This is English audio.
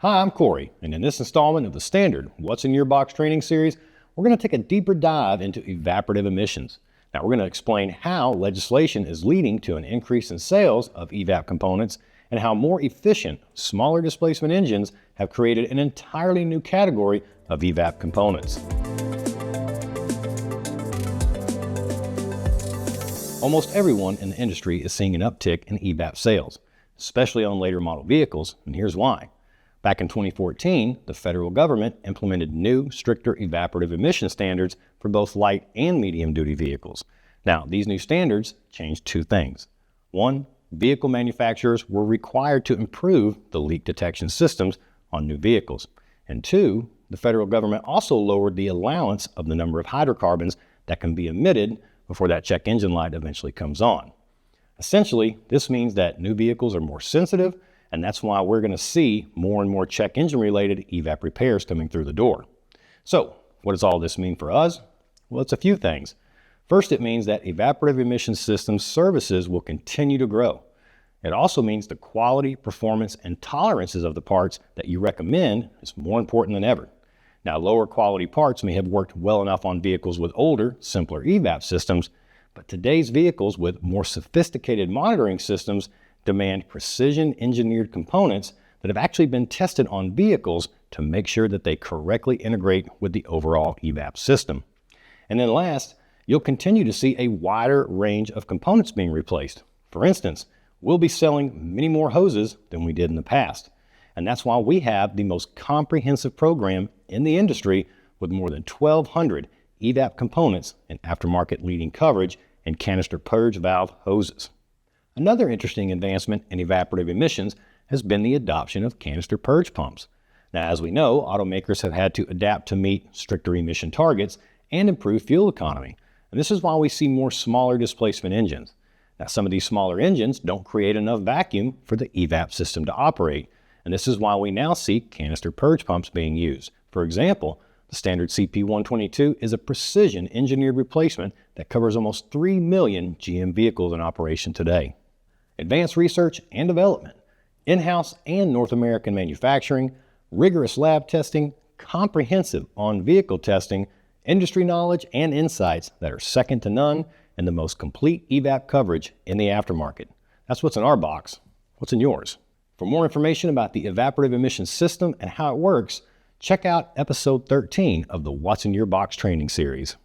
Hi, I'm Corey, and in this installment of the standard What's in Your Box training series, we're going to take a deeper dive into evaporative emissions. Now, we're going to explain how legislation is leading to an increase in sales of EVAP components and how more efficient, smaller displacement engines have created an entirely new category of EVAP components. Almost everyone in the industry is seeing an uptick in EVAP sales, especially on later model vehicles, and here's why. Back in 2014, the federal government implemented new, stricter evaporative emission standards for both light and medium-duty vehicles. Now, these new standards changed two things. One, vehicle manufacturers were required to improve the leak detection systems on new vehicles. And two, the federal government also lowered the allowance of the number of hydrocarbons that can be emitted before that check engine light eventually comes on. Essentially, this means that new vehicles are more sensitive, and that's why we're going to see more and more check engine related EVAP repairs coming through the door. So what does all this mean for us? Well, it's a few things. First, it means that evaporative emission systems services will continue to grow. It also means the quality, performance, and tolerances of the parts that you recommend is more important than ever. Now, lower quality parts may have worked well enough on vehicles with older, simpler EVAP systems, but today's vehicles with more sophisticated monitoring systems demand precision-engineered components that have actually been tested on vehicles to make sure that they correctly integrate with the overall EVAP system. And then last, you'll continue to see a wider range of components being replaced. For instance, we'll be selling many more hoses than we did in the past. And that's why we have the most comprehensive program in the industry with more than 1,200 EVAP components and aftermarket leading coverage and canister purge valve hoses. Another interesting advancement in evaporative emissions has been the adoption of canister purge pumps. Now, as we know, automakers have had to adapt to meet stricter emission targets and improve fuel economy. And this is why we see more smaller displacement engines. Now, some of these smaller engines don't create enough vacuum for the EVAP system to operate. And this is why we now see canister purge pumps being used. For example, the standard CP122 is a precision engineered replacement that covers almost 3 million GM vehicles in operation today. Advanced research and development, in-house and North American manufacturing, rigorous lab testing, comprehensive on-vehicle testing, industry knowledge and insights that are second to none, and the most complete EVAP coverage in the aftermarket. That's what's in our box. What's in yours? For more information about the evaporative emission system and how it works, check out episode 13 of the What's in Your Box training series.